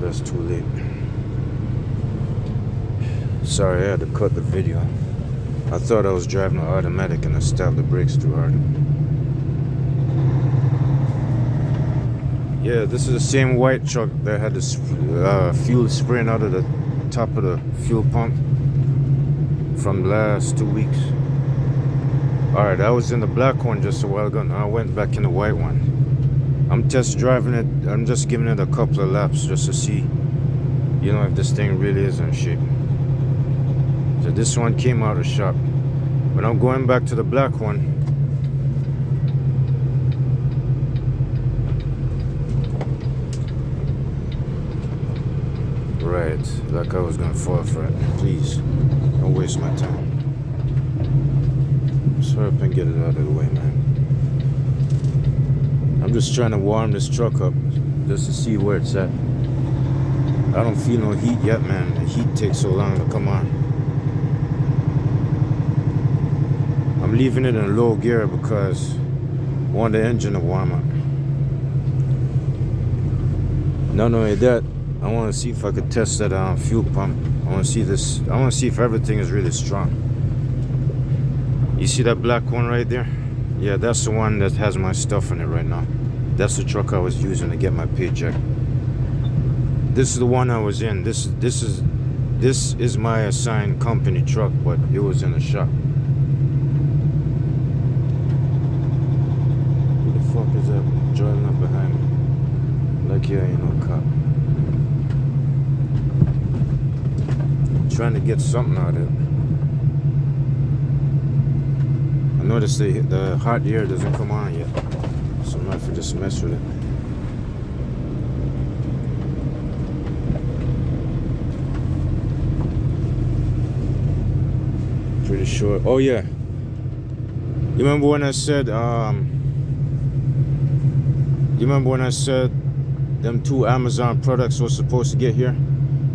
that's too late. Sorry, I had to cut the video. I thought I was driving an automatic and I stopped the brakes too hard. Yeah, this is the same white truck that had this fuel spraying out of the top of the fuel pump from the last 2 weeks. Alright, I was in the black one just a while ago. Now I went back in the white one. I'm test driving it. I'm just giving it a couple of laps just to see, you know, if this thing really is in shape. So this one came out of shop, but I'm going back to the black one. Right, like I was gonna fall for it. Please, don't waste my time. Just hurry up and get it out of the way, man. I'm just trying to warm this truck up just to see where it's at. I don't feel no heat yet, man. The heat takes so long to come on. I'm leaving it in low gear because I want the engine to warm up. Not only that, I want to see if I could test that fuel pump. I want to see this. I want to see if everything is really strong. You see that black one right there? Yeah, that's the one that has my stuff in it right now. That's the truck I was using to get my paycheck. This is the one I was in. This is my assigned company truck, but it was in the shop. Who the fuck is that driving up behind me? Like, yeah, you know, cop. Trying to get something out of it. I noticed the hot air doesn't come on yet, so I might have to just mess with it. Pretty sure. Oh yeah. You remember when I said them 2 Amazon products were supposed to get here?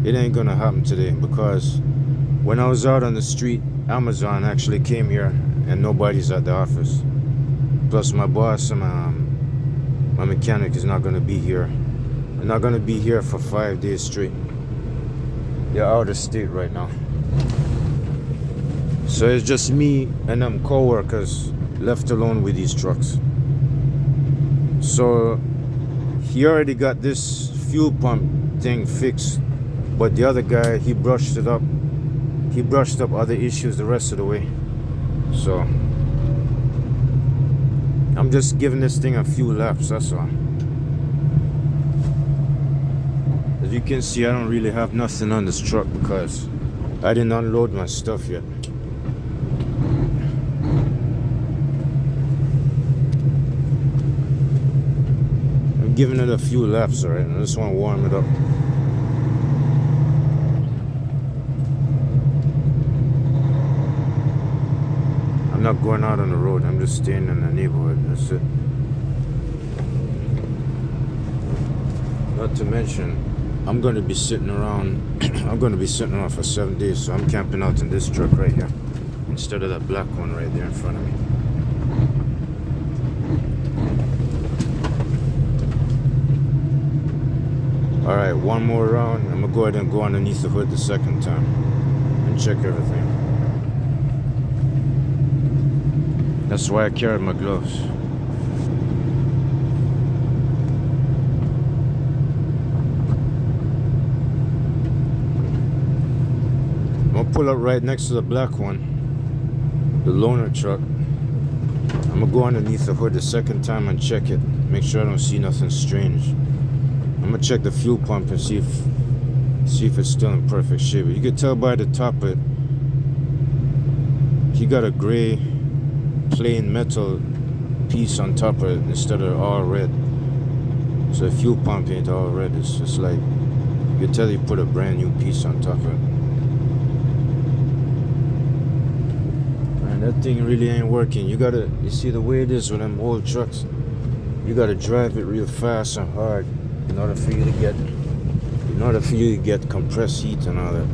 It ain't gonna happen today because when I was out on the street, Amazon actually came here and nobody's at the office. Plus my boss and my mechanic is not gonna be here. They're not gonna be here for 5 days straight. They're out of state right now. So it's just me and them co-workers left alone with these trucks. So he already got this fuel pump thing fixed. But the other guy, he brushed it up. He brushed up other issues the rest of the way. So I'm just giving this thing a few laps, that's all. As you can see, I don't really have nothing on this truck because I didn't unload my stuff yet. I'm giving it a few laps, alright? I just want to warm it up. I'm not going out on the road, I'm just staying in the neighborhood, that's it. Not to mention, I'm going to be sitting around for 7 days, so I'm camping out in this truck right here instead of that black one right there in front of me. Alright, one more round. I'm going to go ahead and go underneath the hood the second time and check everything. That's why I carried my gloves. I'm gonna pull up right next to the black one, the loaner truck. I'm gonna go underneath the hood the second time and check it. Make sure I don't see nothing strange. I'm gonna check the fuel pump and see if it's still in perfect shape. You can tell by the top of it, he got a gray plain metal piece on top of it instead of all red. So the fuel pump ain't all red. It's just like you can tell you put a brand new piece on top of it. And that thing really ain't working. You see the way it is with them old trucks. You gotta drive it real fast and hard in order for you to get compressed heat and all that,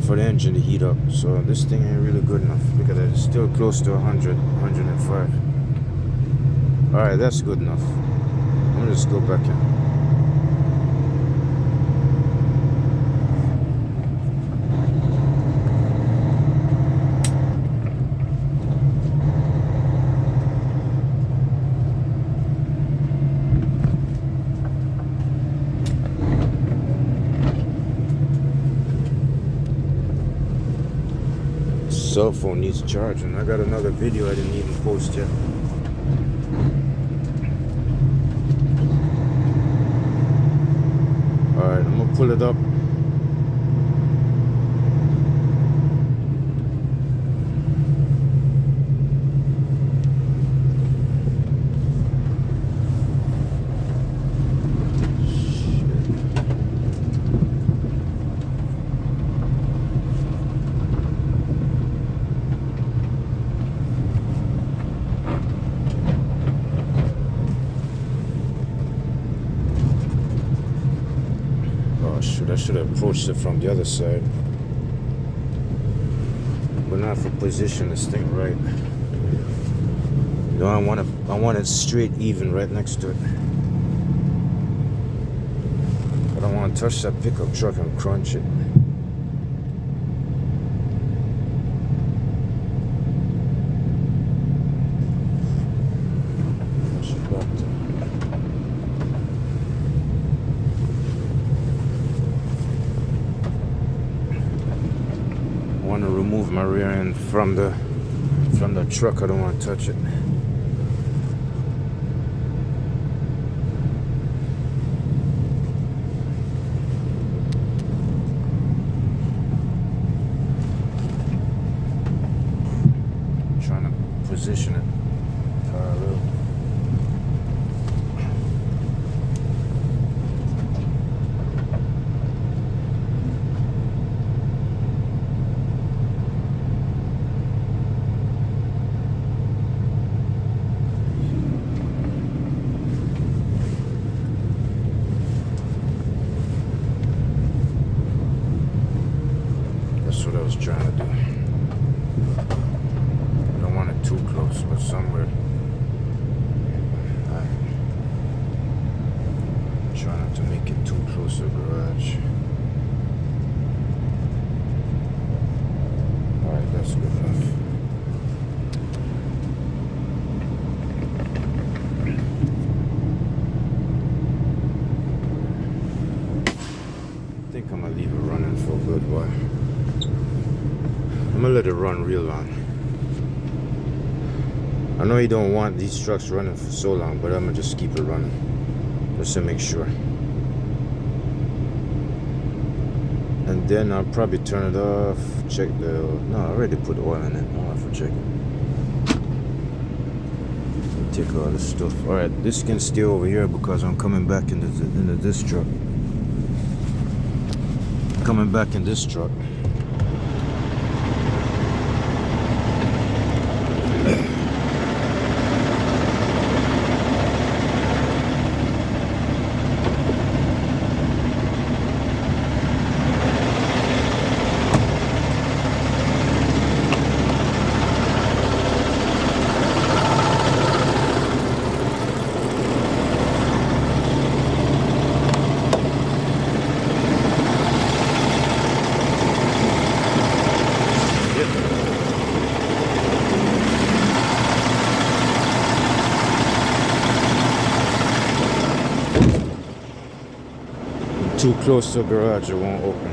for the engine to heat up. So this thing ain't really good enough. Look at that, it's still close to 100, 105. Alright, that's good enough. I'm gonna just go back in. cell phone needs charging. I got another video I didn't even post yet. Alright, I'm gonna pull it up. I should have approached it from the other side. But not for position this thing right. You know, I want it straight even right next to it. I don't want to touch that pickup truck and crunch it. I want to remove my rear end from the truck. I don't want to touch it. Trying to position it parallel. That's what I was trying to do. I don't want it too close, but somewhere. Try not to make it too close to the garage. Alright, that's good enough. I think I'm gonna leave it running for a good while. I'm gonna let it run real long. I know you don't want these trucks running for so long, but I'm gonna just keep it running just to make sure. And then I'll probably turn it off, check the, no, I already put oil in it. I'll have to check it. Take all this stuff. Alright, this can stay over here because I'm coming back into this truck. Coming back in this truck. Too close to the garage, it won't open.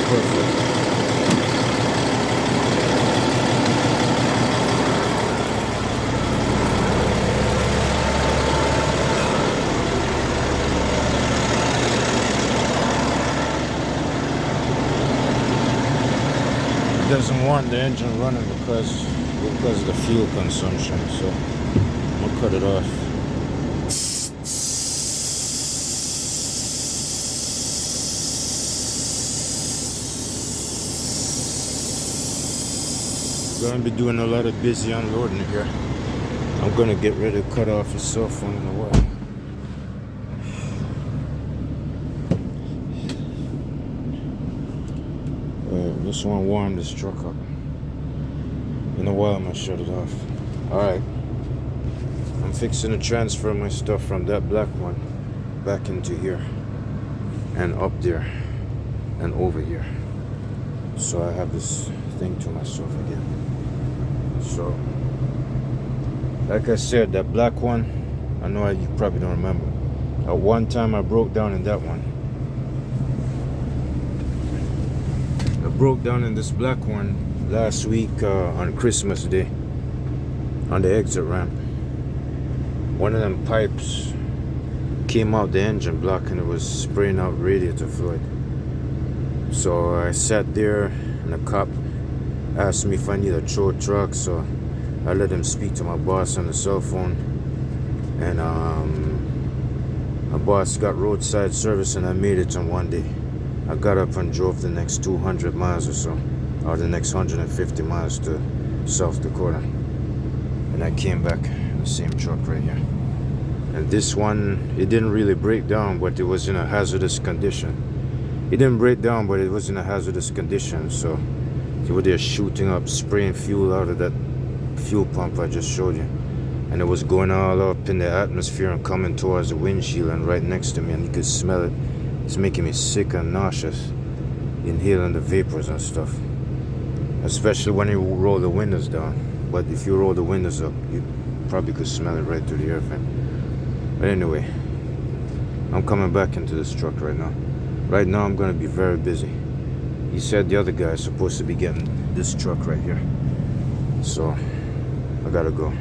perfect. It doesn't want the engine running because of the fuel consumption, so I'm gonna cut it off. Gonna be doing a lot of busy unloading here. I'm gonna get ready to cut off his cell phone in a while. Just want to warm this truck up. In a while I'm gonna shut it off. Alright. I'm fixing to transfer my stuff from that black one back into here and up there and over here. So I have this thing to myself again. So like I said, that black one, I know you probably don't remember. At one time I broke down in that one. I broke down in this black one last week on Christmas Day on the exit ramp. One of them pipes came out the engine block and it was spraying out radiator fluid. So I sat there and the cop asked me if I need a tow truck, so I let him speak to my boss on the cell phone. And my boss got roadside service and I made it in one day. I got up and drove the next 200 miles or so, or the next 150 miles to South Dakota. And I came back in the same truck right here. And this one, it didn't really break down, but it was in a hazardous condition. It didn't break down, but it was in a hazardous condition. So they were there shooting up, spraying fuel out of that fuel pump I just showed you. And it was going all up in the atmosphere and coming towards the windshield and right next to me, and you could smell it. It's making me sick and nauseous, inhaling the vapors and stuff. Especially when you roll the windows down. But if you roll the windows up, you probably could smell it right through the air vent. But anyway, I'm coming back into this truck right now. Right now I'm gonna be very busy. He said the other guy is supposed to be getting this truck right here. So I gotta go.